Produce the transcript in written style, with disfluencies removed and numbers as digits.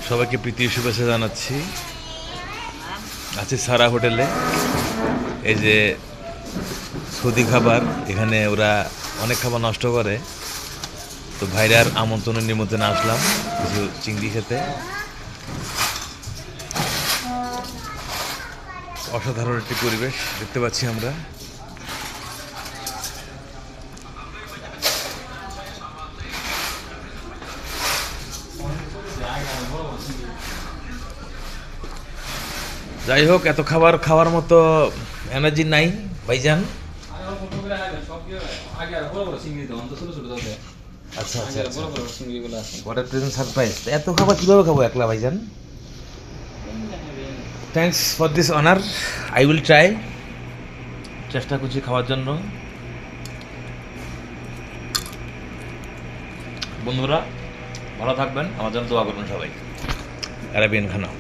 সবাইকে প্রীতি শুভেচ্ছা জানাচ্ছি। আছি সারা হোটেলে। এই যে সৌদি খাবার, এখানে ওরা অনেক খাবার নষ্ট করে, তো ভাইরার আমন্ত্রণে নিমন্ত্রণে আসলাম কিছু চিংড়ি খেতে। অসাধারণ একটি পরিবেশ দেখতে পাচ্ছি আমরা। যাই হোক, এত খাবার খাওয়ার মতো এনার্জি নাই ভাইজান। আচ্ছা আচ্ছা, হোয়াট প্রেজেন্ট সারপ্রাইজ। এত খাবার কীভাবে খাবো একলা ভাইজান? Thanks for this honour, I will try. চেষ্টা করছি খাওয়ার জন্য। বন্ধুরা ভালো থাকবেন, আমার জন্য দোয়া করবেন সবাই। অ্যারাবিয়ান খানা।